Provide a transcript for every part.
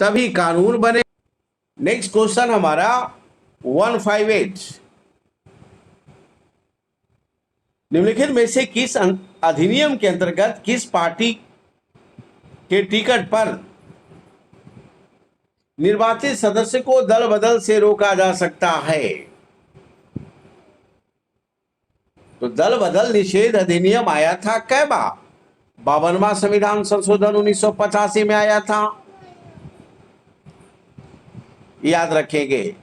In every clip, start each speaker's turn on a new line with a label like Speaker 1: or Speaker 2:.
Speaker 1: तभी कानून बने। नेक्स्ट क्वेश्चन हमारा 158, निम्नलिखित में से किस अधिनियम के अंतर्गत किस पार्टी के टिकट पर निर्वाचित सदस्य को दल बदल से रोका जा सकता है? तो दल बदल निषेध अधिनियम आया था कै बार? 52वां संविधान संशोधन 1985 में आया था, याद रखेंगे।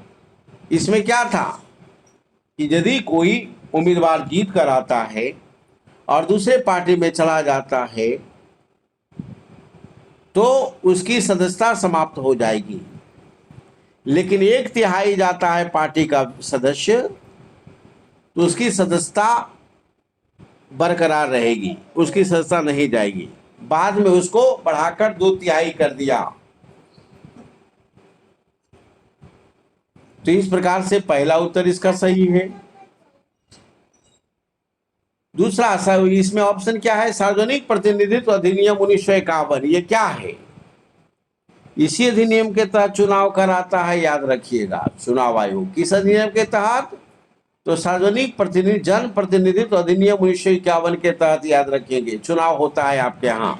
Speaker 1: इसमें क्या था कि यदि कोई उम्मीदवार जीत कर आता है और दूसरे पार्टी में चला जाता है तो उसकी सदस्यता समाप्त हो जाएगी, लेकिन 1/3 जाता है पार्टी का सदस्य तो उसकी सदस्यता बरकरार रहेगी, उसकी सदस्यता नहीं जाएगी। बाद में उसको बढ़ाकर 2/3 कर दिया। तो इस प्रकार से पहला उत्तर इसका सही है। दूसरा इसमें ऑप्शन क्या है? सार्वजनिक प्रतिनिधित्व अधिनियम 1951, ये क्या है? इसी अधिनियम के तहत चुनाव कराता है, याद रखिएगा, चुनाव आयोग। किस अधिनियम के तहत? तो सार्वजनिक जन प्रतिनिधित्व अधिनियम 1951 के तहत, याद रखेंगे, चुनाव होता है आपके यहां।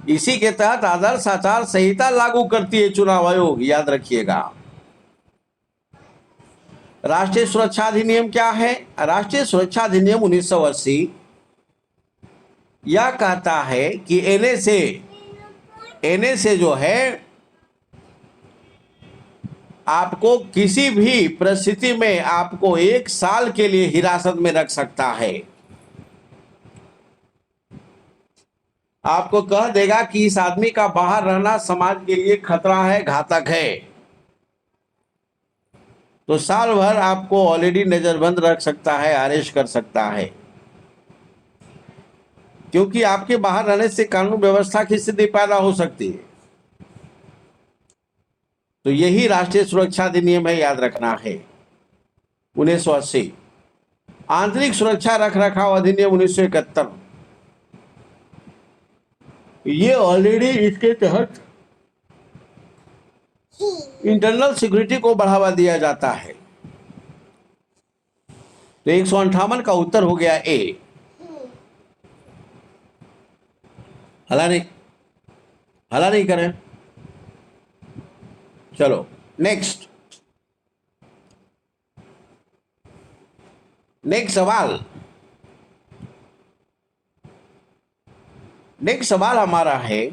Speaker 1: इसी के तहत आदर्श आचार संहिता लागू करती है चुनाव आयोग, याद रखिएगा। राष्ट्रीय सुरक्षा अधिनियम क्या है? राष्ट्रीय सुरक्षा अधिनियम 1980 यह कहता है कि एनएसए जो है आपको किसी भी परिस्थिति में आपको 1 साल के लिए हिरासत में रख सकता है। आपको कह देगा कि इस आदमी का बाहर रहना समाज के लिए खतरा है, घातक है, तो साल भर आपको ऑलरेडी नजरबंद रख सकता है, अरेस्ट कर सकता है, क्योंकि आपके बाहर रहने से कानून व्यवस्था की स्थिति पैदा हो सकती है। तो यही राष्ट्रीय सुरक्षा अधिनियम है, याद रखना है, 1980। आंतरिक सुरक्षा रख रखाव अधिनियम 1971, ये ऑलरेडी इसके तहत इंटरनल सिक्योरिटी को बढ़ावा दिया जाता है। तो 158 का उत्तर हो गया ए। हला नहीं करें। चलो नेक्स्ट सवाल। नेक्स्ट सवाल हमारा है,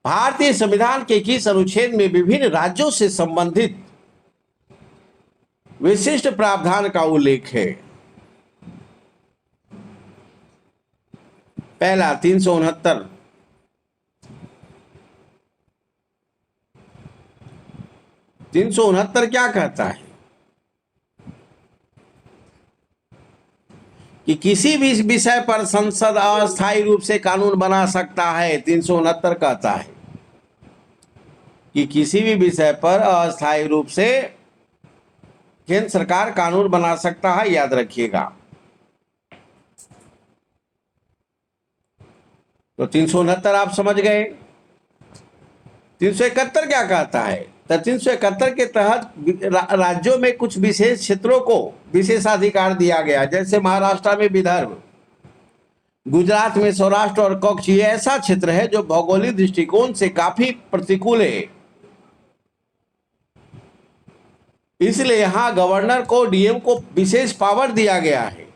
Speaker 1: भारतीय संविधान के किस अनुच्छेद में विभिन्न राज्यों से संबंधित विशिष्ट प्रावधान का उल्लेख है? पहला 369, क्या कहता है कि किसी भी विषय पर संसद अस्थायी रूप से कानून बना सकता है। 369 कहता है कि किसी भी विषय पर अस्थायी रूप से केंद्र सरकार कानून बना सकता है, याद रखिएगा। तो 369 आप समझ गए। 371 क्या कहता है? तो 371 के तहत राज्यों में कुछ विशेष क्षेत्रों को विशेषाधिकार दिया गया, जैसे महाराष्ट्र में विदर्भ, गुजरात में सौराष्ट्र और कच्छ। ये ऐसा क्षेत्र है जो भौगोलिक दृष्टिकोण से काफी प्रतिकूल है, इसलिए यहां गवर्नर को, डीएम को विशेष पावर दिया गया है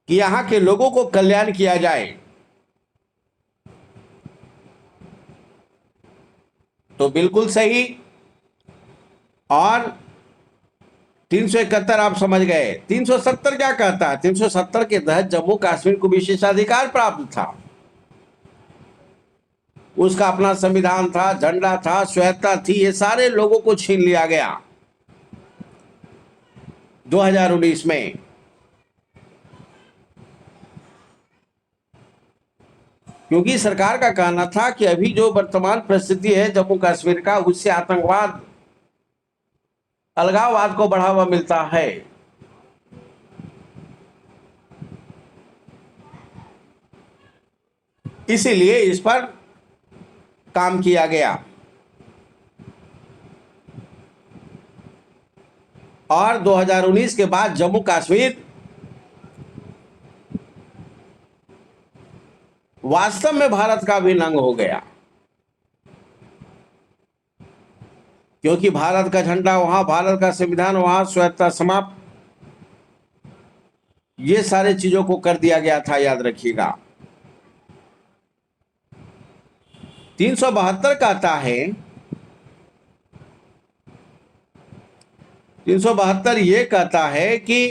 Speaker 1: कि यहां के लोगों को कल्याण किया जाए। तो बिल्कुल सही। और 371 आप समझ गए। 370 क्या कहता है? 370 के तहत जम्मू कश्मीर को विशेषाधिकार प्राप्त था, उसका अपना संविधान था, झंडा था, स्वायत्ता थी, ये सारे लोगों को छीन लिया गया 2019 में। क्योंकि सरकार का कहना था कि अभी जो वर्तमान परिस्थिति है जम्मू कश्मीर का, उससे आतंकवाद, अलगाववाद को बढ़ावा मिलता है। इसीलिए इस पर काम किया गया। और 2019 के बाद जम्मू कश्मीर वास्तव में भारत का अभिन्न अंग हो गया, क्योंकि भारत का झंडा वहां, भारत का संविधान वहां, स्वायत्तता समाप्त, ये सारे चीजों को कर दिया गया था, याद रखिएगा। 372 कहता है, 372 ये कहता है कि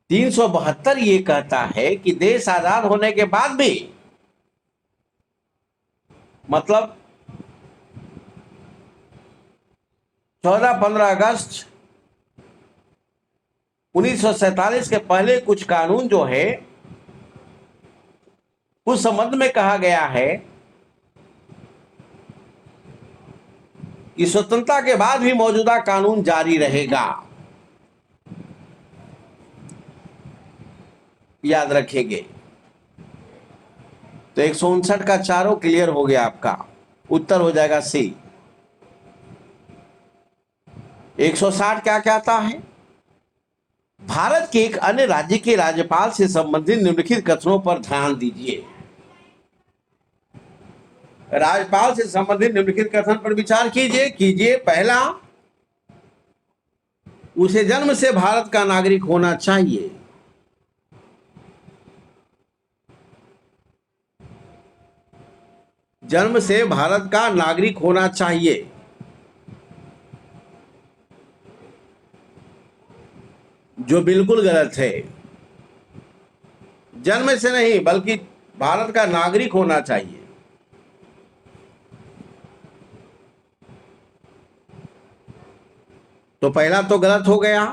Speaker 1: ये कहता है कि देश आजाद होने के बाद भी, मतलब 14-15 अगस्त 1947 के पहले कुछ कानून जो है, उस संबंध में कहा गया है कि स्वतंत्रता के बाद भी मौजूदा कानून जारी रहेगा, याद रखेंगे। तो 159 का चारों क्लियर हो गया आपका, उत्तर हो जाएगा सी। 160 क्या कहता है? भारत के एक अन्य राज्य के राज्यपाल से संबंधित निम्नलिखित कथनों पर ध्यान दीजिए। राज्यपाल से संबंधित निम्नलिखित कथन पर विचार कीजिए। पहला, उसे जन्म से भारत का नागरिक होना चाहिए। जन्म से भारत का नागरिक होना चाहिए। जो बिल्कुल गलत है। जन्म से नहीं, बल्कि भारत का नागरिक होना चाहिए। तो पहला तो गलत हो गया।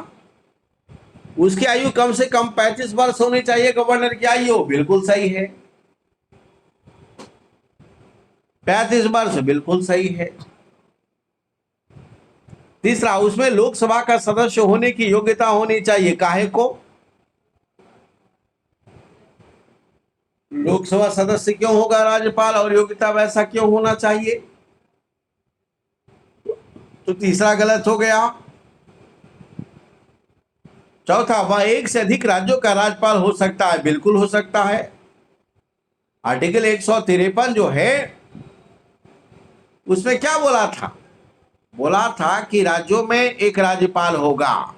Speaker 1: उसकी आयु कम से कम 35 वर्ष होनी चाहिए। गवर्नर की आयु बिल्कुल सही है, 35 वर्ष बिल्कुल सही है। तीसरा, उसमें लोकसभा का सदस्य होने की योग्यता होनी चाहिए। काहे को? लोकसभा सदस्य क्यों होगा राज्यपाल, और योग्यता वैसा क्यों होना चाहिए? तो तीसरा गलत हो गया। चौथा, वह एक से अधिक राज्यों का राज्यपाल हो सकता है। बिल्कुल हो सकता है। आर्टिकल 153 जो है, उसमें क्या बोला था? बोला था कि राज्यों में एक राज्यपाल होगा।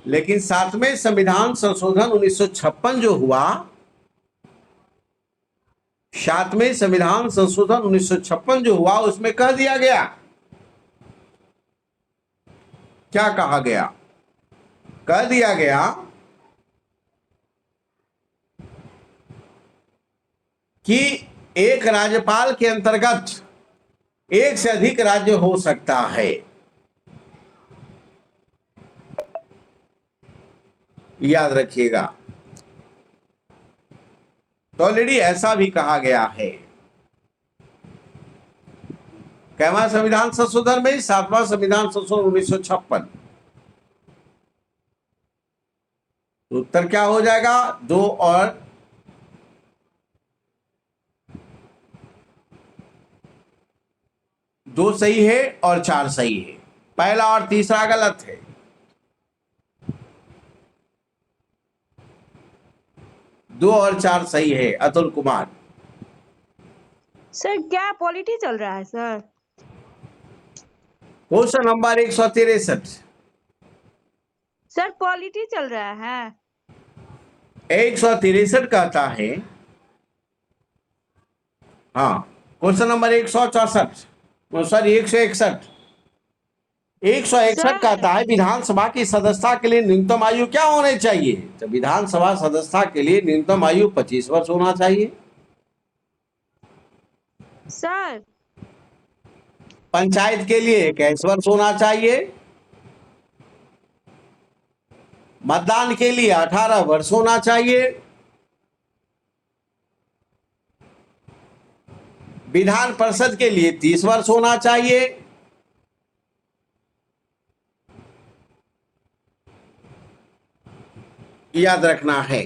Speaker 1: लेकिन 7वें संविधान संशोधन 1956 जो हुआ, 7वें संविधान संशोधन 1956 जो हुआ, उसमें कह दिया गया, क्या कहा गया? कह दिया गया कि एक राज्यपाल के अंतर्गत एक से अधिक राज्य हो सकता है। याद रखिएगा। तो ऑलरेडी ऐसा भी कहा गया है। कैवा संविधान संशोधन में? 7वां संविधान संशोधन 1956। तो उत्तर क्या हो जाएगा? 2 और 2 सही है और 4 सही है। पहला और तीसरा गलत है। दो और 4 सही है। अतुल कुमार।
Speaker 2: सर क्या पॉलिटी चल रहा है sir?
Speaker 1: Question number 163।
Speaker 2: Sir polity चल रहा है।
Speaker 1: 163 कहता है, हाँ, क्वेश्चन नंबर 164, सॉरी 161। 161 कहता है, विधानसभा की सदस्यता के लिए न्यूनतम आयु क्या होनी चाहिए? तो विधानसभा सदस्यता के लिए न्यूनतम आयु 25 वर्ष होना चाहिए।
Speaker 2: सर
Speaker 1: पंचायत के लिए 21 वर्ष होना चाहिए। मतदान के लिए 18 वर्ष होना चाहिए। विधान परिषद के लिए 30 वर्ष होना चाहिए। याद रखना है।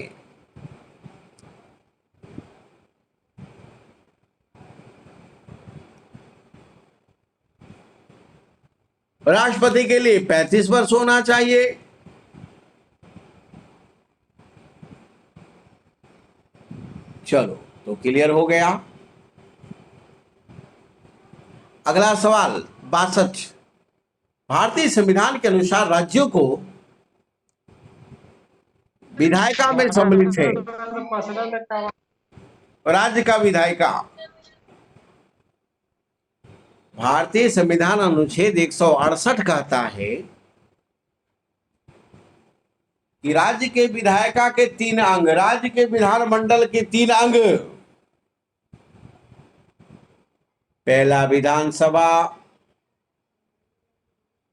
Speaker 1: राष्ट्रपति के लिए 35 वर्ष होना चाहिए। चलो, तो क्लियर हो गया। अगला सवाल 62। भारतीय संविधान के अनुसार राज्यों को विधायिका में सम्मिलित है। राज्य का विधायिका भारतीय संविधान अनुच्छेद 168 कहता है कि राज्य के विधायिका के 3 अंग, राज्य के विधानमंडल के 3 अंग, पहला विधानसभा,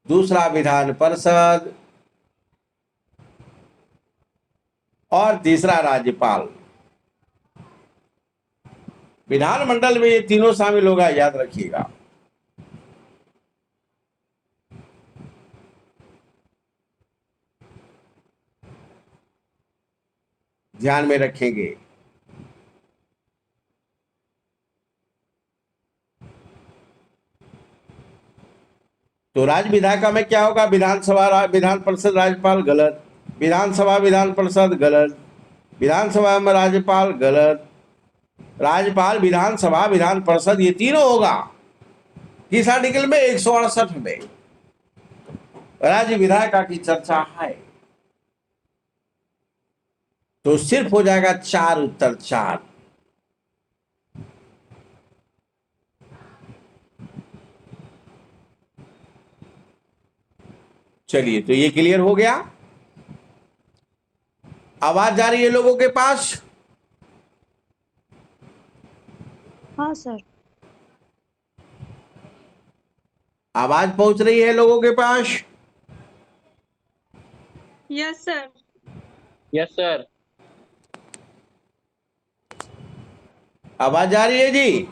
Speaker 1: दूसरा विधान परिषद और तीसरा राज्यपाल। विधानमंडल में ये तीनों शामिल होगा, याद रखिएगा। ध्यान में रखेंगे। तो राज्य विधायिका में क्या होगा? विधानसभा, विधान परिषद, राज्यपाल, गलत। विधानसभा, विधान परिषद, गलत। विधानसभा में राज्यपाल, गलत। राज्यपाल, विधानसभा, विधान परिषद, ये तीनों होगा किस आर्टिकल में? 168 में। राज्य विधायिका की चर्चा है तो सिर्फ हो जाएगा 4 उत्तर 4। चलिए, तो ये क्लियर हो गया। आवाज जा रही है लोगों के पास?
Speaker 2: हाँ सर।
Speaker 1: आवाज पहुंच रही है लोगों के पास?
Speaker 2: Yes sir.
Speaker 3: Yes sir.
Speaker 1: आवाज आ रही है जी?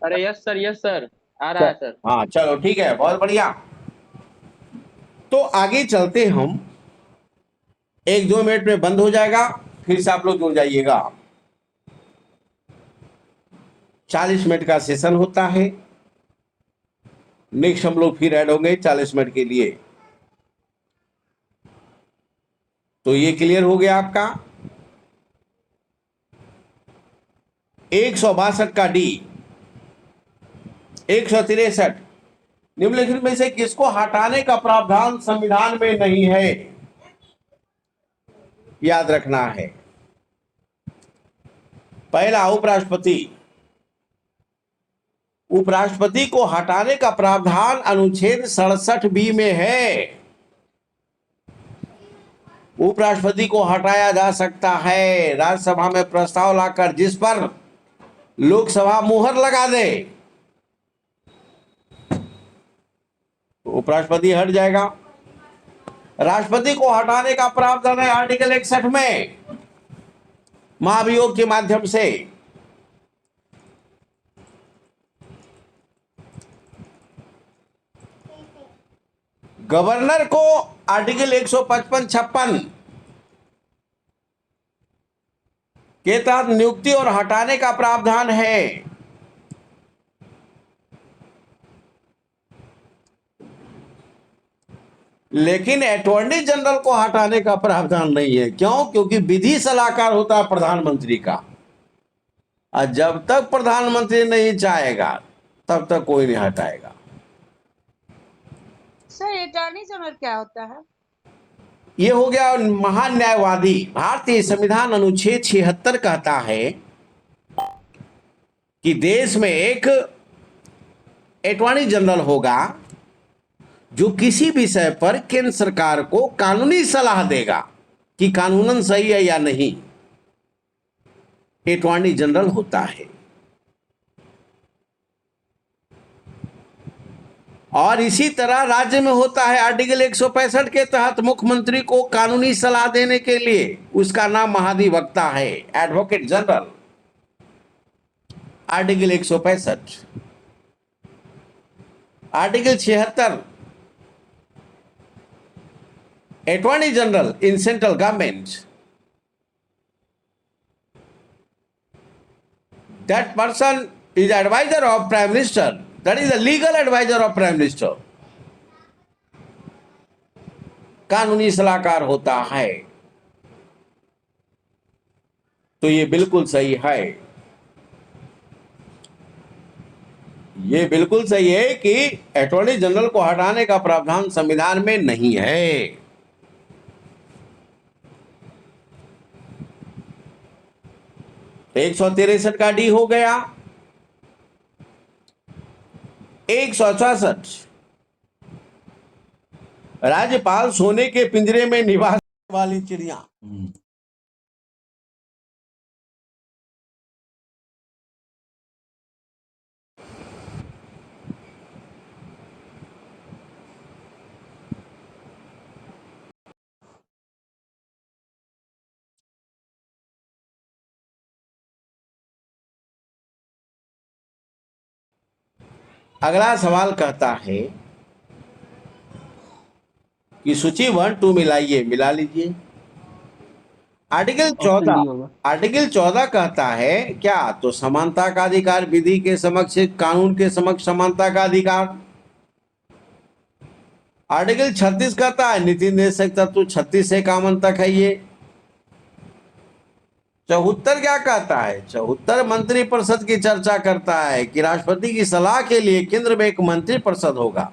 Speaker 3: अरे यस सर, यस सर, आ रहा है सर।
Speaker 1: हाँ, चलो ठीक है, बहुत बढ़िया। तो आगे चलते हम। 1-2 मिनट में बंद हो जाएगा, फिर से आप लोग जुड़ जाइएगा। 40 मिनट का सेशन होता है। नेक्स्ट हम लोग फिर ऐड होंगे 40 मिनट के लिए। तो ये क्लियर हो गया आपका। 162 का डी। 163 निम्नलिखित में से किसको हटाने का प्रावधान संविधान में नहीं है? याद रखना है। पहला, उपराष्ट्रपति। उपराष्ट्रपति को हटाने का प्रावधान अनुच्छेद 67 बी में है। उपराष्ट्रपति को हटाया जा सकता है राज्यसभा में प्रस्ताव लाकर जिस पर लोकसभा मुहर लगा दे, तो उपराष्ट्रपति हट जाएगा। राष्ट्रपति को हटाने का प्रावधान है आर्टिकल 61 में, महाभियोग के माध्यम से। गवर्नर को आर्टिकल 155-56 के तहत नियुक्ति और हटाने का प्रावधान है। लेकिन अटॉर्नी जनरल को हटाने का प्रावधान नहीं है। क्यों? क्योंकि विधि सलाहकार होता है प्रधानमंत्री का, और जब तक प्रधानमंत्री नहीं चाहेगा तब तक कोई नहीं हटाएगा।
Speaker 2: सर, अटॉर्नी जनरल क्या होता है?
Speaker 1: ये हो गया महान न्यायवादी। भारतीय संविधान अनुच्छेद 76 कहता है कि देश में एक अटॉर्नी जनरल होगा जो किसी विषय पर केंद्र सरकार को कानूनी सलाह देगा कि कानूनन सही है या नहीं। अटॉर्नी जनरल होता है। और इसी तरह राज्य में होता है आर्टिकल 165 के तहत मुख्यमंत्री को कानूनी सलाह देने के लिए, उसका नाम महाधिवक्ता है, advocate general. Article 165। Article 76 attorney general in central government, that person is advisor of prime minister. That is the legal advisor of prime minister. कानूनी सलाहकार होता है। तो ये बिल्कुल सही है, ये बिल्कुल सही है कि अटॉर्नी जनरल को हटाने का प्रावधान संविधान में नहीं है। तो 163 का डी हो गया। 166 राज्यपाल सोने के पिंजरे में निवास वाली चिड़िया। अगला सवाल कहता है कि सूची 1 2 मिलाइए, मिला लीजिए। आर्टिकल 14 कहता है क्या? तो समानता का अधिकार, विधि के समक्ष, कानून के समक्ष समानता का अधिकार। आर्टिकल 36 कहता है नीति निर्देशक तत्व 36 से 51 तक है ये। 74 क्या कहता है? 74 मंत्री परिषद की चर्चा करता है कि राष्ट्रपति की सलाह के लिए केंद्र में एक मंत्री परिषद होगा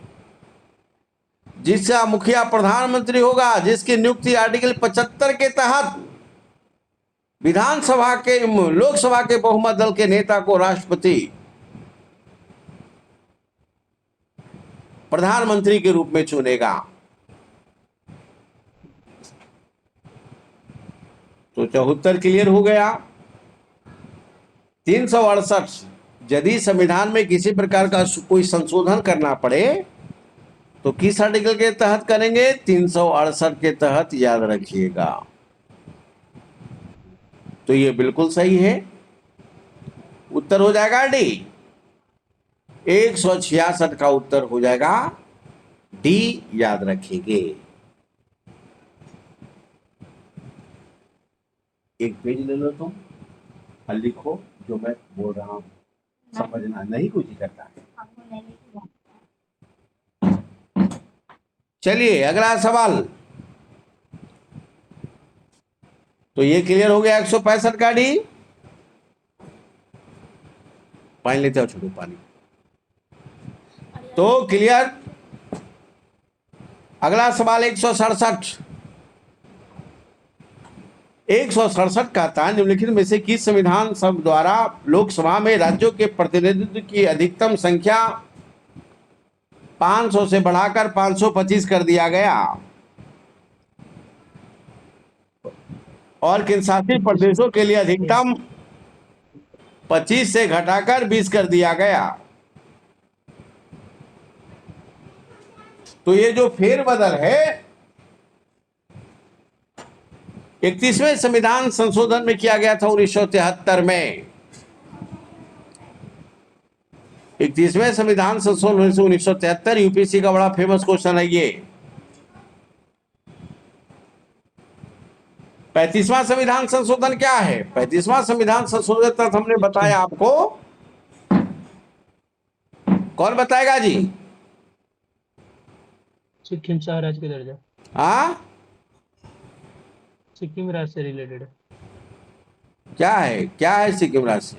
Speaker 1: जिसका मुखिया प्रधानमंत्री होगा, जिसकी नियुक्ति आर्टिकल 75 के तहत विधानसभा के, लोकसभा के बहुमत दल के नेता को राष्ट्रपति प्रधानमंत्री के रूप में चुनेगा। तो 74 क्लियर हो गया। 368 यदि संविधान में किसी प्रकार का कोई संशोधन करना पड़े तो किस आर्टिकल के तहत करेंगे? 368 के तहत, याद रखिएगा। तो ये बिल्कुल सही है, उत्तर हो जाएगा डी। 166 का उत्तर हो जाएगा डी, याद रखिएगा। एक पेज ले लो तुम और लिखो जो मैं बोल रहा हूं, समझना नहीं कुछ ही करता है। चलिए अगला सवाल। तो ये क्लियर हो गया 165 का डी। पानी लेते हो, छोड़ो पानी। तो क्लियर। अगला सवाल 167। 167 कहता है निम्नलिखित में से किस संविधान सभा द्वारा लोकसभा में राज्यों के प्रतिनिधित्व की अधिकतम संख्या 500 से बढ़ाकर 525 कर दिया गया और किन शासित प्रदेशों के लिए अधिकतम 25 से घटाकर 20 कर दिया गया? तो ये जो फेरबदल है 31वें संविधान संशोधन में किया गया था 1973 में। 31वें संविधान संशोधन 1973 यूपीएससी का बड़ा फेमस क्वेश्चन है ये। 35वां संविधान संशोधन क्या है? 35वां संविधान संशोधन तक हमने बताया आपको। कौन बताएगा जी?
Speaker 4: सिक्किम शाह राज्य का दर्जा।
Speaker 1: हाँ,
Speaker 4: सिक्किम राज्य से रिलेटेड है।
Speaker 1: क्या है, क्या है सिक्किम राज्य से?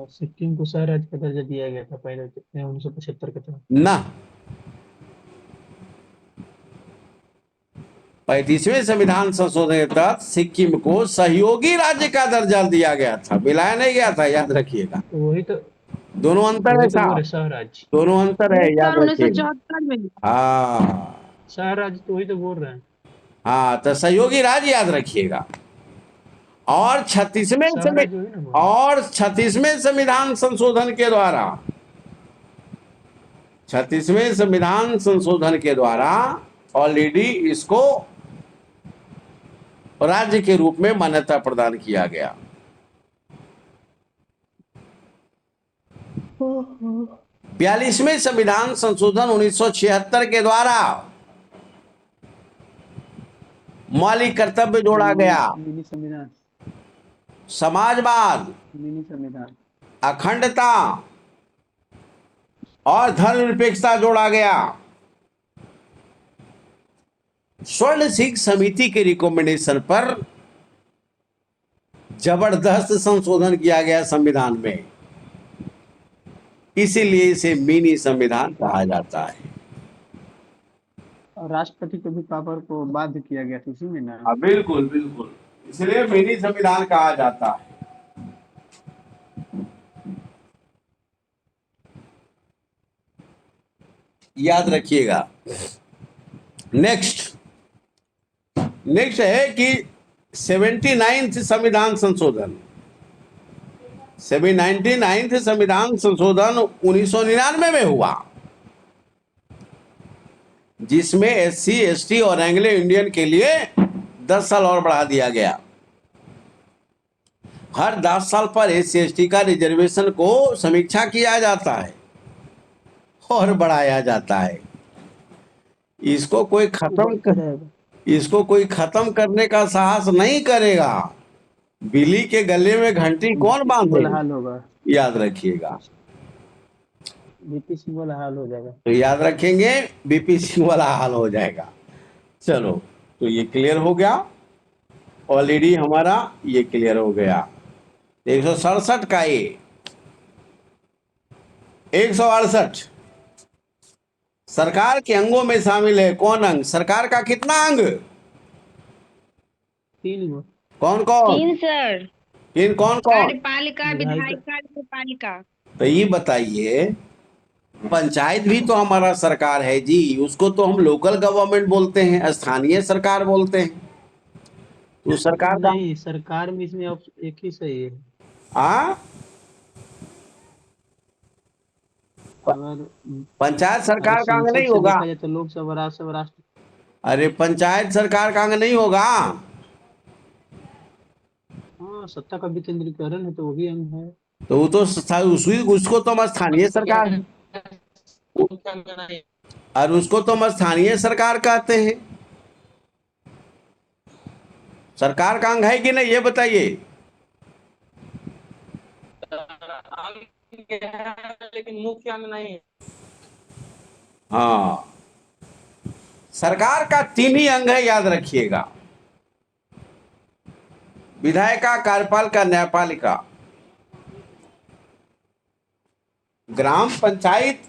Speaker 4: सिक्किम को शाह राज्य का दर्जा दिया गया था पहले 1975 के तहत।
Speaker 1: ना, 35वें संविधान संशोधन के तहत सिक्किम को सहयोगी राज्य का दर्जा दिया गया था, मिलाया नहीं गया था, याद रखिएगा।
Speaker 4: तो वही तो,
Speaker 1: दोनों अंतर है साहब,
Speaker 4: शाह राज्य,
Speaker 1: दोनों अंतर है, याद रखिएगा।
Speaker 2: 1974 में।
Speaker 1: हाँ
Speaker 4: शाह राज्य तो वही तो बोल रहे हैं।
Speaker 1: हाँ, तो सहयोगी राज्य याद रखिएगा। और 36वें संविधान संशोधन के द्वारा 36वें संविधान संशोधन के द्वारा ऑलरेडी इसको राज्य के रूप में मान्यता प्रदान किया गया। 42वें संविधान संशोधन 1976 के द्वारा मौलिक कर्तव्य जोड़ा गया।
Speaker 4: मिनी संविधान,
Speaker 1: समाजवाद,
Speaker 4: मिनी संविधान।
Speaker 1: अखंडता और धर्मनिरपेक्षता जोड़ा गया। स्वर्ण सिंह समिति के रिकमेंडेशन पर जबरदस्त संशोधन किया गया संविधान में, इसीलिए इसे मिनी संविधान कहा जाता है।
Speaker 4: और राष्ट्रपति को भी पावर को बाध्य किया गया था उसी में ना।
Speaker 1: हाँ, बिल्कुल बिल्कुल, इसलिए मिनी संविधान कहा जाता है। याद रखिएगा। नेक्स्ट है कि 79th संविधान संशोधन। 79th संविधान संशोधन 1999 में हुआ, जिसमें SC ST और एंग्लो इंडियन के लिए 10 साल और बढ़ा दिया गया। हर 10 साल पर SC ST का रिजर्वेशन को समीक्षा किया जाता है और बढ़ाया जाता है। इसको कोई खत्म करने का साहस नहीं करेगा। बिल्ली के गले में घंटी कौन बांधेगा?
Speaker 4: हाल होगा,
Speaker 1: याद रखिएगा।
Speaker 4: बीपी सिंह वाला हाल हो जाएगा।
Speaker 1: तो याद रखेंगे, बीपी सिंह वाला हाल हो जाएगा। चलो, तो ये क्लियर हो गया। ऑलरेडी हमारा ये क्लियर हो गया। 167 का ये 168 सरकार के अंगों में शामिल है। कौन अंग? सरकार का कितना अंग?
Speaker 4: 3 गो।
Speaker 1: कौन कौन?
Speaker 2: 3 सर।
Speaker 1: किन? कौन कौन?
Speaker 2: कार्यपालिका, विधायिका, न्यायपालिका।
Speaker 1: तो ये बताइए, पंचायत भी तो हमारा सरकार है जी। उसको तो हम लोकल गवर्नमेंट बोलते हैं, स्थानीय सरकार बोलते हैं। तो सरकार का
Speaker 4: नहीं, सरकार में इसमें एक ही सही है। अगर
Speaker 1: पंचायत सरकार का अंग नहीं होगा?
Speaker 4: देखा जाए तो लोकसभा, राज्यसभा, राष्ट्र।
Speaker 1: अरे पंचायत सरकार का अंग नहीं होगा?
Speaker 4: हाँ, सत्ता का विकेंद्रीकरण है तो वो भी अंग है।
Speaker 1: तो वो तो उसको तो हम स्थानीय सरकार, और उसको तो हम स्थानीय सरकार कहते हैं। सरकार का अंग है कि नहीं, ये बताइए।
Speaker 3: लेकिन मुख्य अंग नहीं।
Speaker 1: हाँ, सरकार का 3 ही अंग है, याद रखिएगा। विधायिका, कार्यपालिका, न्यायपालिका। ग्राम पंचायत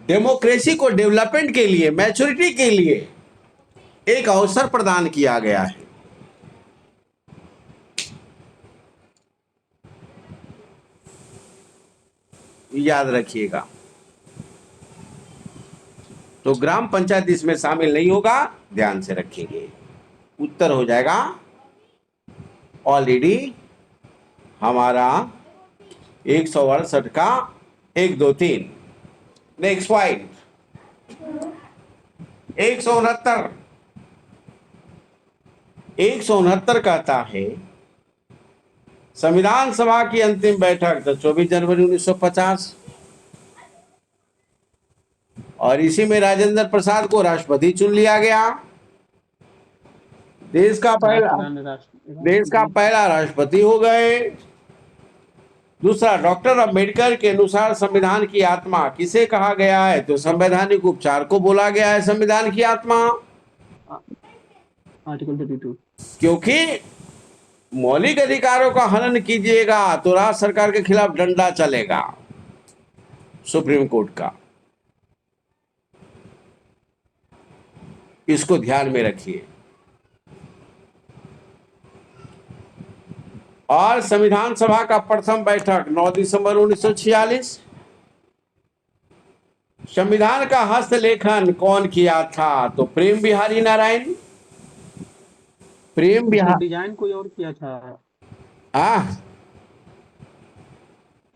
Speaker 1: डेमोक्रेसी को डेवलपमेंट के लिए, मैच्योरिटी के लिए एक अवसर प्रदान किया गया है। याद रखिएगा। तो ग्राम पंचायत इसमें शामिल नहीं होगा, ध्यान से रखेंगे। उत्तर हो जाएगा ऑलरेडी हमारा 168 का 1 2 3। Next point 169। 169 कहता है संविधान सभा की अंतिम बैठक तो 24 जनवरी 1950, और इसी में राजेंद्र प्रसाद को राष्ट्रपति चुन लिया गया। देश का पहला राष्ट्रपति हो गए। दूसरा, डॉक्टर अम्बेडकर के अनुसार संविधान की आत्मा किसे कहा गया है? तो संवैधानिक उपचार को बोला गया है संविधान की आत्मा।
Speaker 4: आर्टिकल 32।
Speaker 1: क्योंकि मौलिक अधिकारों का हनन कीजिएगा तो राज्य सरकार के खिलाफ डंडा चलेगा सुप्रीम कोर्ट का। इसको ध्यान में रखिए। और संविधान सभा का प्रथम बैठक 9 दिसंबर 1946। संविधान का हस्तलेखन कौन किया था? तो प्रेम बिहारी नारायण। प्रेम बिहारी।
Speaker 4: डिजाइन कोई और किया था।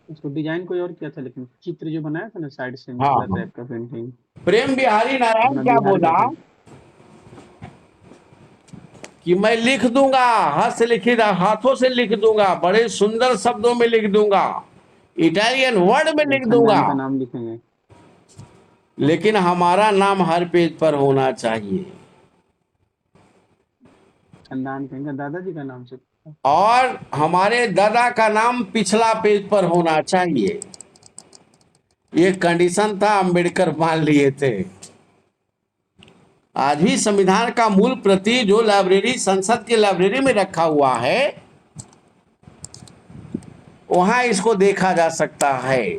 Speaker 4: उसको डिजाइन कोई और किया था, लेकिन चित्र जो बनाया था ना साइड से, टाइप का पेंटिंग।
Speaker 1: प्रेम बिहारी नारायण क्या बोला कि मैं लिख दूंगा, हस्त लिखित हाथों से लिख दूंगा, बड़े सुंदर शब्दों में लिख दूंगा, इटालियन वर्ड में लिख दूंगा,
Speaker 4: खानदान का नाम लिखेंगे।
Speaker 1: लेकिन हमारा नाम हर पेज पर होना चाहिए
Speaker 4: खानदान कहेंगे, दादाजी का नाम से।
Speaker 1: और हमारे दादा का नाम पिछला पेज पर होना चाहिए। ये कंडीशन था, अंबेडकर मान लिए थे। आज भी संविधान का मूल प्रति जो लाइब्रेरी, संसद की लाइब्रेरी में रखा हुआ है, वहां इसको देखा जा सकता है।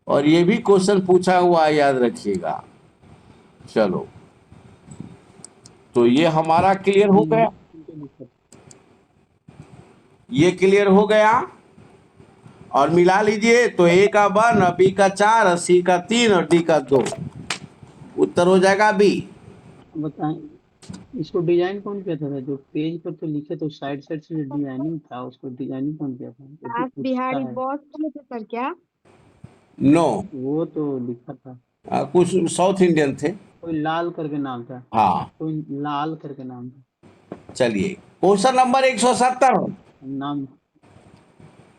Speaker 1: और ये भी क्वेश्चन पूछा हुआ है, याद रखिएगा। चलो, तो ये हमारा क्लियर हो गया, ये क्लियर हो गया। और मिला लीजिए तो ए का 1, बी का 4, सी का 3 और डी का 2। उत्तर हो जाएगा बी।
Speaker 4: बताएं, इसको डिजाइन कौन किया था? जो पेज पर तो लिखे तो साइड साइड से जो डिजाइनिंग था, उसको डिजाइनिंग कौन किया था? ये तो
Speaker 2: रास
Speaker 4: पूछता
Speaker 2: बिहारी
Speaker 4: है।
Speaker 2: बॉस थे सर क्या?
Speaker 1: नो,
Speaker 4: वो तो लिखा था,
Speaker 1: कुछ साउथ इंडियन थे।
Speaker 4: कोई लाल करके नाम था,
Speaker 1: हाँ,
Speaker 4: कोई लाल करके नाम था
Speaker 1: चलिए क्वेश्चन नंबर 170।
Speaker 4: नाम।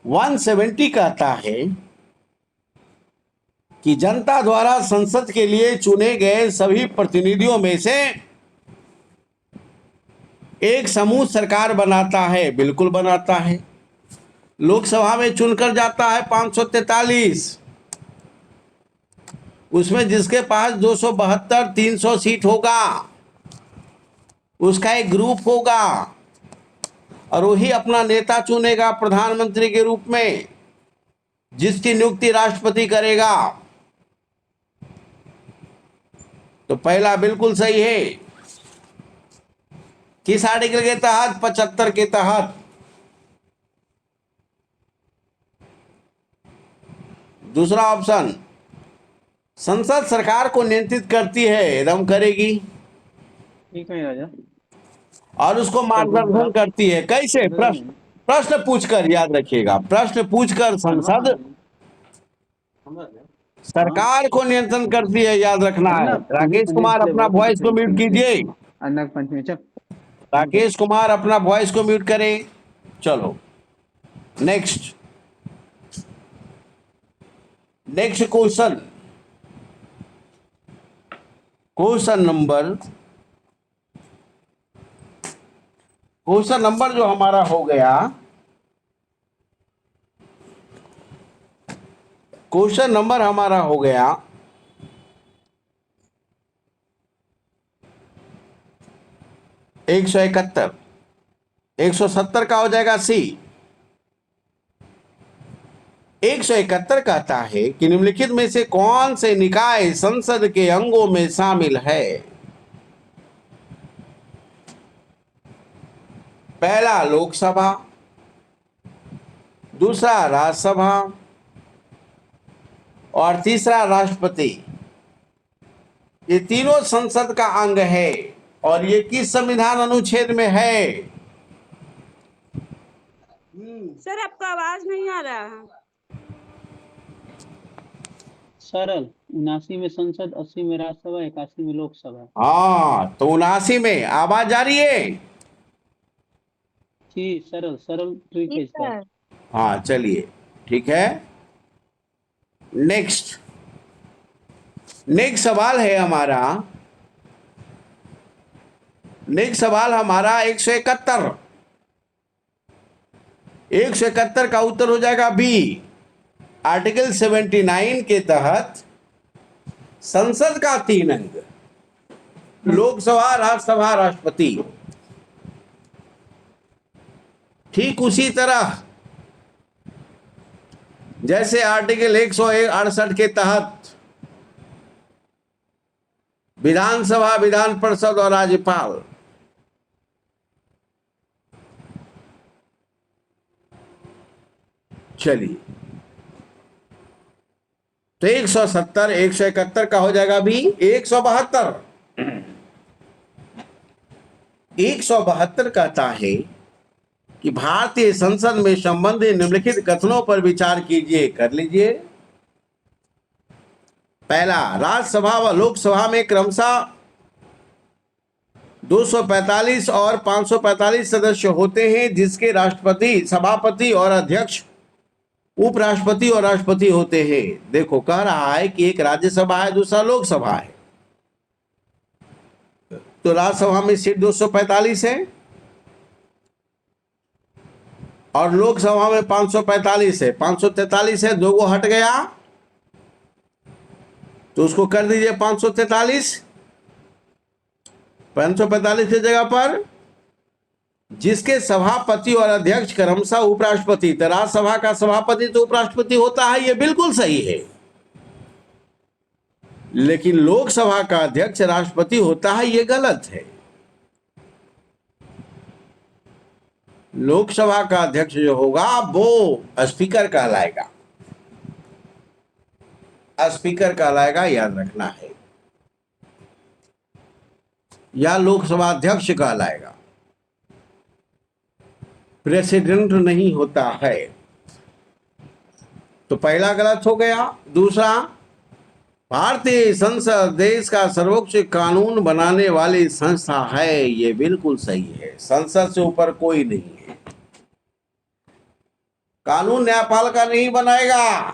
Speaker 1: 170 कहता है कि जनता द्वारा संसद के लिए चुने गए सभी प्रतिनिधियों में से एक समूह सरकार बनाता है। बिल्कुल बनाता है। लोकसभा में चुनकर जाता है 543, उसमें जिसके पास 272 300 सीट होगा, उसका एक ग्रुप होगा और वही अपना नेता चुनेगा प्रधानमंत्री के रूप में, जिसकी नियुक्ति राष्ट्रपति करेगा। तो पहला बिल्कुल सही है। किस आर्टिकल के तहत? 75 के तहत। दूसरा ऑप्शन, संसद सरकार को नियंत्रित करती है, एकदम करेगी,
Speaker 4: ठीक है राजा।
Speaker 1: और उसको मार्गदर्शन करती है। कैसे? प्रश्न पूछकर, याद रखिएगा, प्रश्न पूछकर संसद सरकार को नियंत्रण करती है, याद रखना है। राकेश कुमार अपना वॉइस को म्यूट कीजिए।
Speaker 4: नाग पंचमी चल।
Speaker 1: राकेश कुमार अपना वॉइस को म्यूट करें। चलो नेक्स्ट क्वेश्चन, क्वेश्चन नंबर जो हमारा हो गया, क्वेश्चन नंबर हमारा हो गया 171। 170 का हो जाएगा सी। 171 कहता है कि निम्नलिखित में से कौन से निकाय संसद के अंगों में शामिल है? पहला लोकसभा, दूसरा राज्यसभा और तीसरा राष्ट्रपति। ये तीनों संसद का अंग है और ये किस संविधान अनुच्छेद में है?
Speaker 2: सर आपका आवाज नहीं आ रहा है।
Speaker 4: सरल 79 में संसद, 80 में राज्यसभा, 81 में लोकसभा।
Speaker 1: हाँ, तो 79 में। आवाज आ रही है?
Speaker 4: जी, सरल सरल ट्रिक है इसका।
Speaker 1: हाँ चलिए, ठीक है। नेक्स्ट सवाल है हमारा, नेक्स्ट सवाल हमारा 171। 171 का उत्तर हो जाएगा बी। आर्टिकल 79 के तहत संसद का 3 अंग, लोकसभा, राज्यसभा, राष्ट्रपति। ठीक उसी तरह जैसे आर्टिकल 168 के तहत विधानसभा, विधान परिषद और राज्यपाल। चलिए, तो 170, 171 का हो जाएगा भी 172। 172 कहता है कि भारतीय संसद में संबंधित निम्नलिखित कथनों पर विचार कीजिए। कर लीजिए। पहला, राज्यसभा व लोकसभा में क्रमशः 245 और 545 सदस्य होते हैं, जिसके राष्ट्रपति, सभापति और अध्यक्ष उपराष्ट्रपति और राष्ट्रपति होते हैं। देखो कह रहा है कि एक राज्यसभा है, दूसरा लोकसभा है। तो राज्यसभा में सीट 245 है और लोकसभा में 545 है। 543 है, 2 हट गया तो उसको कर दीजिए 543। 545 की जगह पर जिसके सभापति और अध्यक्ष क्रमशः उपराष्ट्रपति, तो राज्यसभा का सभापति तो उपराष्ट्रपति होता है, ये बिल्कुल सही है। लेकिन लोकसभा का अध्यक्ष राष्ट्रपति होता है, ये गलत है। लोकसभा का अध्यक्ष जो होगा वो स्पीकर कहलाएगा, स्पीकर कहलाएगा, याद रखना है, या लोकसभा अध्यक्ष कहलाएगा, प्रेसिडेंट नहीं होता है। तो पहला गलत हो गया। दूसरा, भारतीय संसद देश का सर्वोच्च कानून बनाने वाली संस्था है, ये बिल्कुल सही है। संसद से ऊपर कोई नहीं है। कानून न्यायपालिका नहीं बनाएगा,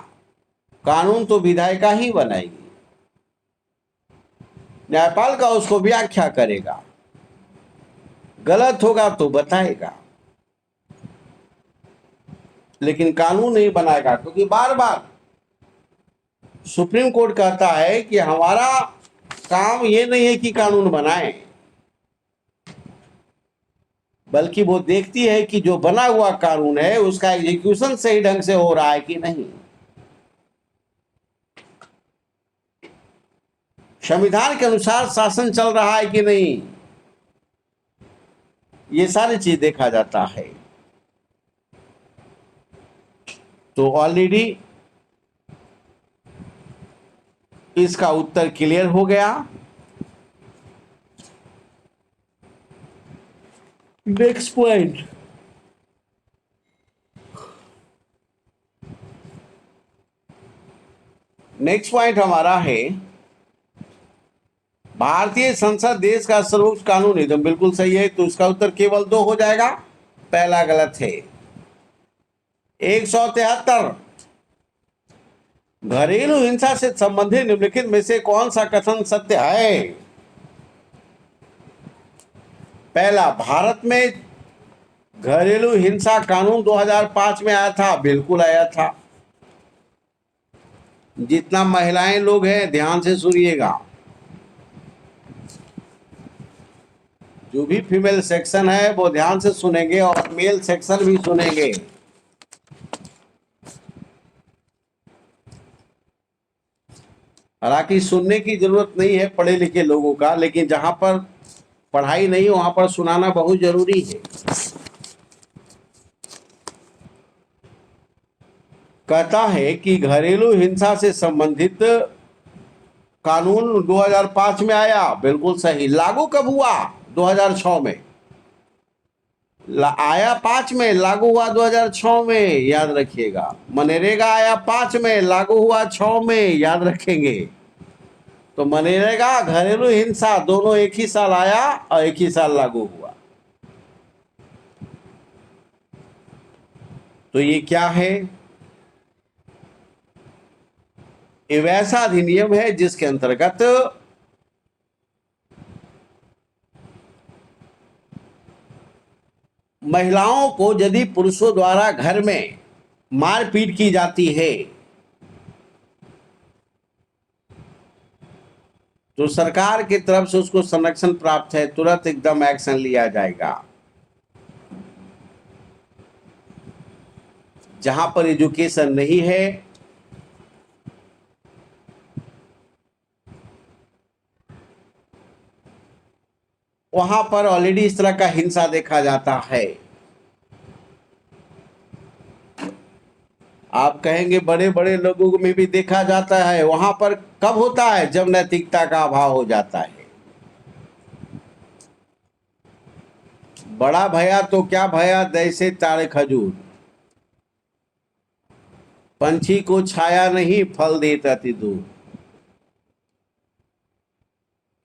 Speaker 1: कानून तो विधायिका ही बनाएगी। न्यायपालिका उसको व्याख्या करेगा, गलत होगा तो बताएगा, लेकिन कानून नहीं बनाएगा। क्योंकि बार बार सुप्रीम कोर्ट कहता है कि हमारा काम ये नहीं है कि कानून बनाए, बल्कि वो देखती है कि जो बना हुआ कानून है उसका एग्जीक्यूशन सही ढंग से हो रहा है कि नहीं, संविधान के अनुसार शासन चल रहा है कि नहीं, ये सारी चीज देखा जाता है। तो ऑलरेडी इसका उत्तर क्लियर हो गया। नेक्स्ट पॉइंट, हमारा है भारतीय संसद देश का सर्वोच्च कानून है। तो बिल्कुल सही है, तो इसका उत्तर केवल 2 हो जाएगा, पहला गलत है। 173, घरेलू हिंसा से संबंधित निम्नलिखित में से कौन सा कथन सत्य है? पहला, भारत में घरेलू हिंसा कानून 2005 में आया था, बिल्कुल आया था। जितना महिलाएं लोग हैं ध्यान से सुनिएगा, जो भी फीमेल सेक्शन है वो ध्यान से सुनेंगे और मेल सेक्शन भी सुनेंगे। हालांकि सुनने की जरूरत नहीं है पढ़े लिखे लोगों का, लेकिन जहां पर पढ़ाई नहीं वहां पर सुनाना बहुत जरूरी है। कहता है कि घरेलू हिंसा से संबंधित कानून 2005 में आया, बिल्कुल सही। लागू कब हुआ? 2006 में। आया 5 में, लागू हुआ 2006 में, याद रखिएगा। मनरेगा आया 5 में, लागू हुआ 6 में, याद रखेंगे। तो मनरेगा घरेलू हिंसा दोनों एक ही साल आया और एक ही साल लागू हुआ। तो ये क्या है? ये वैसा अधिनियम है जिसके अंतर्गत महिलाओं को यदि पुरुषों द्वारा घर में मारपीट की जाती है तो सरकार की तरफ से उसको संरक्षण प्राप्त है, तुरंत एकदम एक्शन लिया जाएगा। जहां पर एजुकेशन नहीं है वहां पर ऑलरेडी इस तरह का हिंसा देखा जाता है। आप कहेंगे बड़े बड़े लोगों में भी देखा जाता है, वहां पर कब होता है? जब नैतिकता का अभाव हो जाता है। बड़ा भया तो क्या भया, जैसे तारे खजूर, पंछी को छाया नहीं फल देता अति दूर।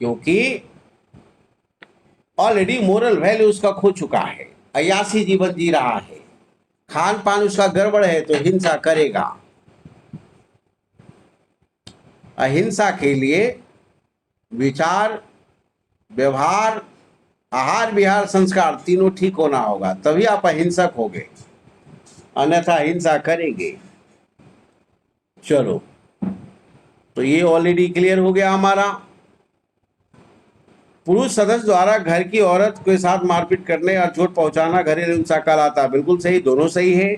Speaker 1: क्योंकि ऑलरेडी मोरल वैल्यू उसका खो चुका है, अयासी जीवन जी रहा है। खान पान उसका गड़बड़ है तो हिंसा करेगा। अहिंसा के लिए विचार, व्यवहार, आहार विहार, संस्कार तीनों ठीक होना होगा, तभी आप अहिंसक होगे, अन्यथा हिंसा करेंगे। चलो, तो ये ऑलरेडी क्लियर हो गया हमारा। पुरुष सदस्य द्वारा घर की औरत के साथ मारपीट करने और चोट पहुंचाना घरेलू हिंसा कहलाता है। बिल्कुल सही, दोनों सही है।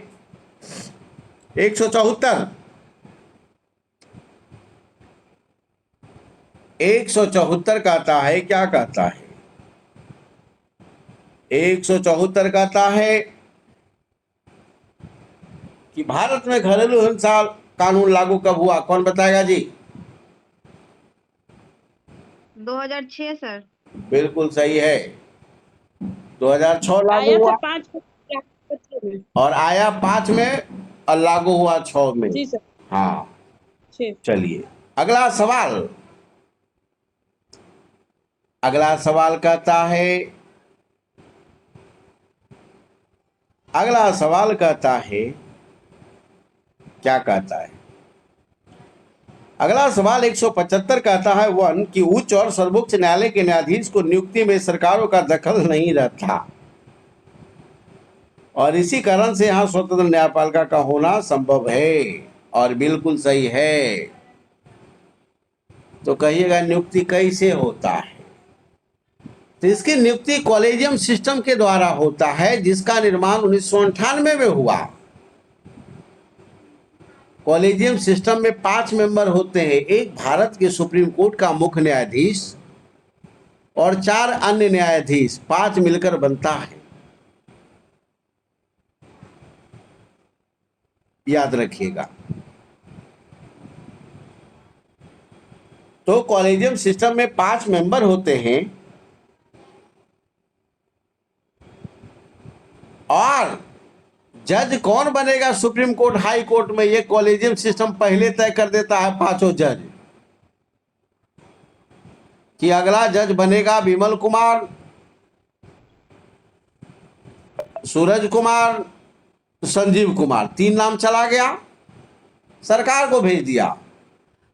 Speaker 1: 174 174 कहता है, क्या कहता है? 174 कहता है कि भारत में घरेलू हिंसा कानून लागू कब हुआ? कौन बताएगा जी?
Speaker 2: 2006 सर।
Speaker 1: बिल्कुल सही है, 2006 लागू
Speaker 2: आया
Speaker 1: हुआ
Speaker 2: था 5 में।
Speaker 1: और आया 5 में और लागू हुआ 6 में।
Speaker 2: जी सर।
Speaker 1: हाँ,
Speaker 2: 6।
Speaker 1: चलिए अगला सवाल। अगला सवाल कहता है, अगला सवाल कहता है, क्या कहता है? अगला सवाल 175 कहता है 1 कि उच्च और सर्वोच्च न्यायालय के न्यायाधीश को नियुक्ति में सरकारों का दखल नहीं रहता और इसी कारण से यहाँ स्वतंत्र न्यायपालिका का होना संभव है, और बिल्कुल सही है। तो कहिएगा नियुक्ति कैसे होता है? तो इसकी नियुक्ति कॉलेजियम सिस्टम के द्वारा होता है, जिसका निर्माण 1998 में हुआ। कॉलेजियम सिस्टम में 5 मेंबर होते हैं, एक भारत के सुप्रीम कोर्ट का मुख्य न्यायाधीश और 4 अन्य न्यायाधीश, 5 मिलकर बनता है। याद रखिएगा। तो कॉलेजियम सिस्टम में 5 मेंबर होते हैं और जज कौन बनेगा सुप्रीम कोर्ट, हाई कोर्ट में, ये कॉलेजियम सिस्टम पहले तय कर देता है। 5 जज कि अगला जज बनेगा विमल कुमार, सूरज कुमार, संजीव कुमार। 3 नाम चला गया, सरकार को भेज दिया।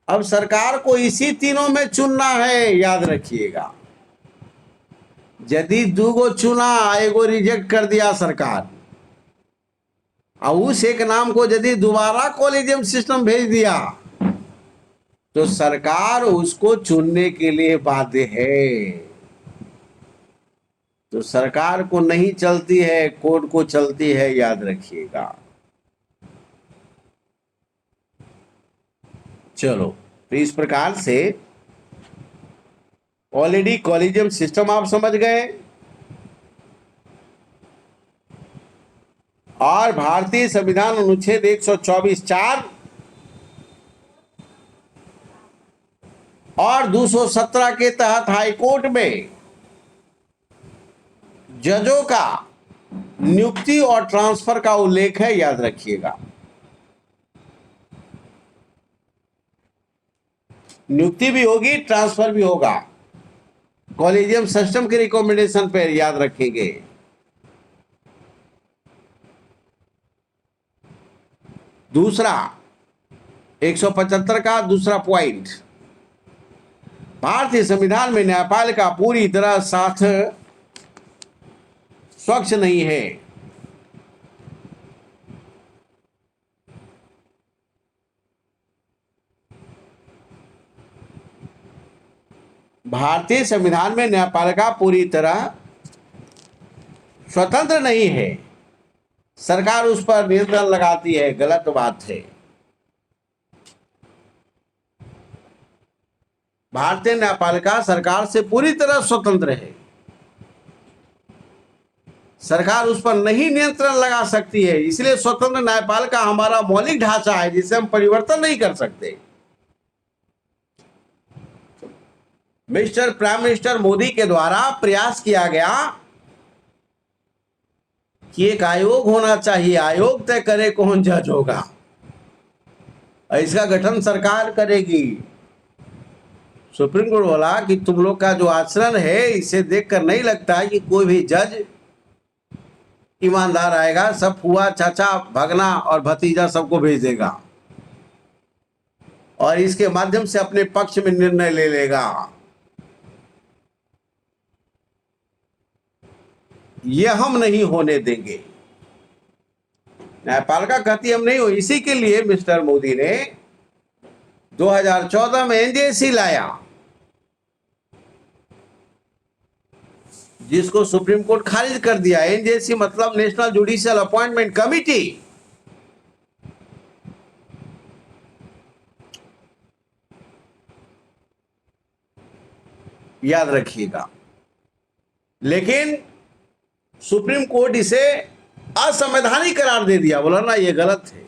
Speaker 1: अब सरकार को इसी तीनों में चुनना है, याद रखिएगा। यदि 2 गो चुना, एगो रिजेक्ट कर दिया सरकार, और उस एक नाम को यदि दोबारा कॉलेजियम सिस्टम भेज दिया तो सरकार उसको चुनने के लिए बाध्य है। तो सरकार को नहीं चलती है, कोर्ट को चलती है, याद रखिएगा। चलो, तो इस प्रकार से ऑलरेडी कॉलेजियम सिस्टम आप समझ गए और भारतीय संविधान अनुच्छेद 124(4) और 217 के तहत हाईकोर्ट में जजों का नियुक्ति और ट्रांसफर का उल्लेख है, याद रखिएगा। नियुक्ति भी होगी, ट्रांसफर भी होगा, कॉलेजियम सिस्टम के रिकमेंडेशन पर, याद रखेंगे। दूसरा 175 का दूसरा पॉइंट, भारतीय संविधान में न्यायपालिका पूरी तरह साथ स्वच्छ नहीं है। भारतीय संविधान में न्यायपालिका पूरी तरह स्वतंत्र नहीं है, सरकार उस पर नियंत्रण लगाती है, गलत बात है। भारतीय न्यायपालिका सरकार से पूरी तरह स्वतंत्र है, सरकार उस पर नहीं नियंत्रण लगा सकती है। इसलिए स्वतंत्र न्यायपालिका हमारा मौलिक ढांचा है, जिसे हम परिवर्तन नहीं कर सकते। मिस्टर प्राइम मिनिस्टर मोदी के द्वारा प्रयास किया गया कि एक आयोग होना चाहिए, आयोग तय करे कौन जज होगा, इसका गठन सरकार करेगी। सुप्रीम कोर्ट बोला कि तुम लोग का जो आचरण है, इसे देखकर नहीं लगता है कि कोई भी जज ईमानदार आएगा, सब फुआ, चाचा, भगना और भतीजा सबको भेज देगा और इसके माध्यम से अपने पक्ष में निर्णय ले लेगा। यह हम नहीं होने देंगे। न्यायपालिका कहती हम नहीं हो। इसी के लिए मिस्टर मोदी ने 2014 में एनजेसी लाया, जिसको सुप्रीम कोर्ट खारिज कर दिया। एनजेसी मतलब नेशनल जुडिशियल अपॉइंटमेंट कमिटी। याद रखिएगा। लेकिन सुप्रीम कोर्ट इसे असंवैधानिक करार दे दिया, बोला ना ये गलत है।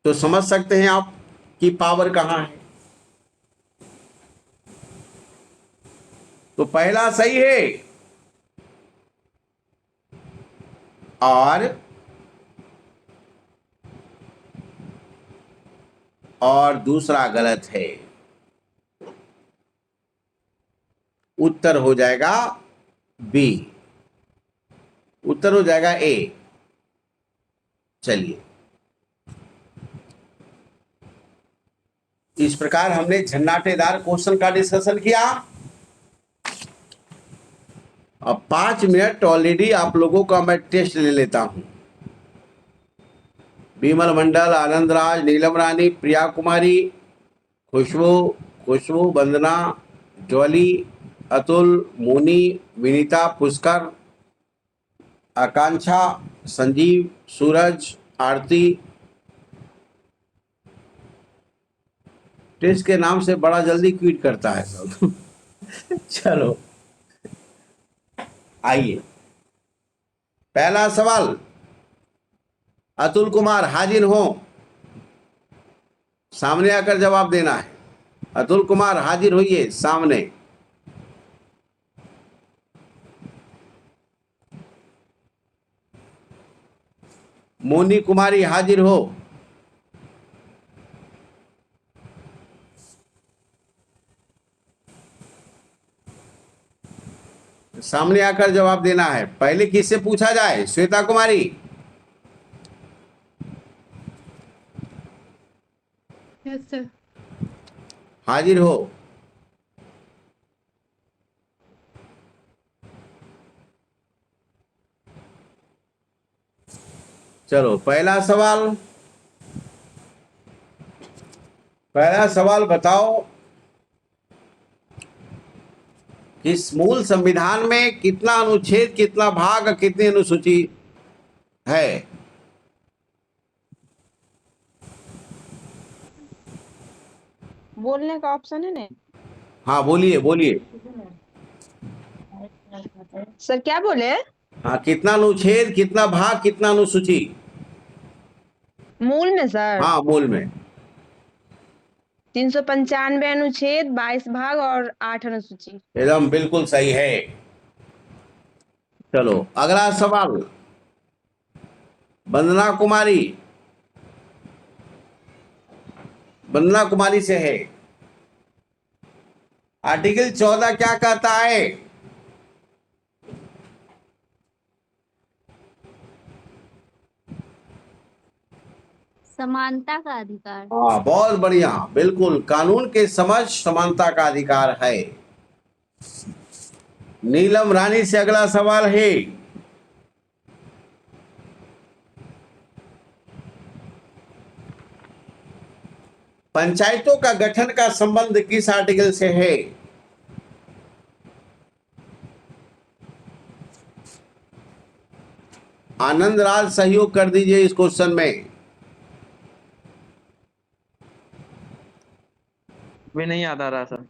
Speaker 1: तो समझ सकते हैं आप कि पावर कहां है। तो पहला सही है और दूसरा गलत है। उत्तर हो जाएगा बी, उत्तर हो जाएगा ए। चलिए, इस प्रकार हमने झन्नाटेदार क्वेश्चन का डिस्कशन किया। अब 5 मिनट ऑलरेडी आप लोगों का मैं टेस्ट ले लेता हूं। विमल मंडल, आनंद राज, नीलम रानी, प्रिया कुमारी, खुशबू, वंदना, ज्वाली, अतुल, मोनी, विनीता, पुष्कर, आकांक्षा, संजीव, सूरज, आरती। टेस्ट के नाम से बड़ा जल्दी क्विट करता है सब। चलो आइए, पहला सवाल। अतुल कुमार हाजिर हो, सामने आकर जवाब देना है। अतुल कुमार हाजिर होइए सामने। मोनी कुमारी हाजिर हो। सामने आकर जवाब देना है। पहले किससे पूछा जाए? श्वेता कुमारी
Speaker 2: यस सर।
Speaker 1: हाजिर हो। चलो पहला सवाल बताओ कि इस मूल संविधान में कितना अनुच्छेद, कितना भाग, कितनी अनुसूची है?
Speaker 2: बोलने का ऑप्शन है ना?
Speaker 1: हाँ बोलिए बोलिए।
Speaker 2: सर क्या बोले?
Speaker 1: हाँ, कितना अनुच्छेद, कितना भाग, कितना अनुसूची?
Speaker 2: मूल में सर
Speaker 1: हाँ मूल में
Speaker 2: 395 अनुच्छेद, 22 भाग और 8 अनुसूची।
Speaker 1: एकदम बिल्कुल सही है। चलो अगला सवाल। वंदना कुमारी से है। आर्टिकल 14 क्या कहता है?
Speaker 5: समानता का अधिकार।
Speaker 1: हाँ बहुत बढ़िया, बिल्कुल कानून के समझ समानता का अधिकार है। नीलम रानी से अगला सवाल है। पंचायतों का गठन का संबंध किस आर्टिकल से है? आनंद राज सहयोग कर दीजिए इस क्वेश्चन में।
Speaker 3: भी नहीं याद आ रहा सर।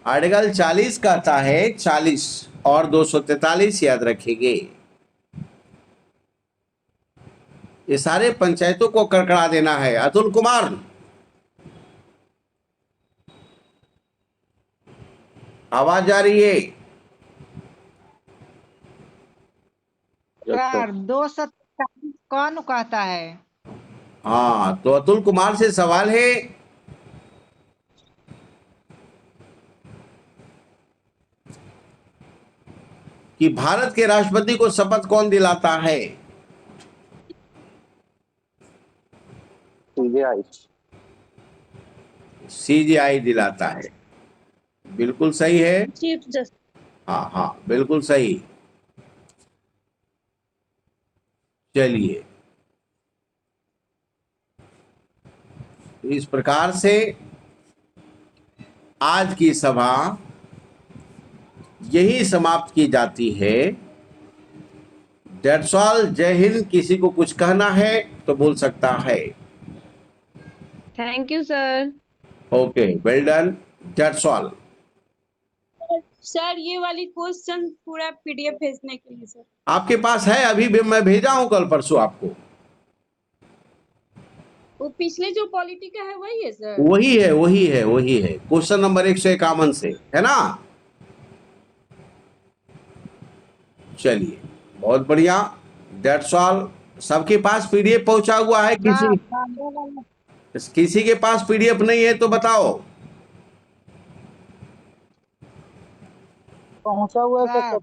Speaker 1: आर्टिकल 40 कहता है, 40 और 243 याद रखेंगे। ये सारे पंचायतों को कड़कड़ा देना है। अतुल कुमार आवाज आ रही है?
Speaker 6: सर 243 कौन कहता है?
Speaker 1: हाँ, तो अतुल कुमार से सवाल है। कि भारत के राष्ट्रपति को शपथ कौन दिलाता है? सीजीआई दिलाता है। बिल्कुल सही है।
Speaker 2: Chief justice.
Speaker 1: हाँ हाँ, बिल्कुल सही। चलिए, तो इस प्रकार से आज की सभा यही समाप्त की जाती है। That's all. जय हिंद। किसी को कुछ कहना है तो बोल सकता है।
Speaker 2: Thank you sir.
Speaker 1: Okay, well done. That's all.
Speaker 5: Sir ये वाली क्वेश्चन पूरा पीडीएफ भेजने के लिए सर।
Speaker 1: आपके पास है? अभी भी मैं भेजा हूं कल परसों आपको।
Speaker 5: वो पिछले जो पॉलिटी का है वही है सर।
Speaker 1: वही है, वही है, वही है। क्वेश्चन नंबर 151 से है ना। चलिए, बहुत बढ़िया। That's all. सबके पास पीडीएफ पहुंचा हुआ है? किसी के पास पीडीएफ नहीं है तो बताओ।
Speaker 6: पहुंचा हुआ है।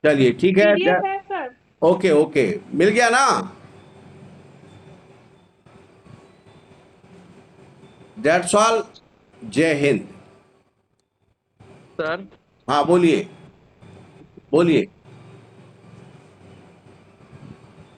Speaker 1: चलिए, ठीक है।
Speaker 5: पीडीएफ है सर।
Speaker 1: ओके ओके, मिल गया ना। That's all. जय हिंद।
Speaker 3: सर
Speaker 1: हाँ, बोलिए बोलिए।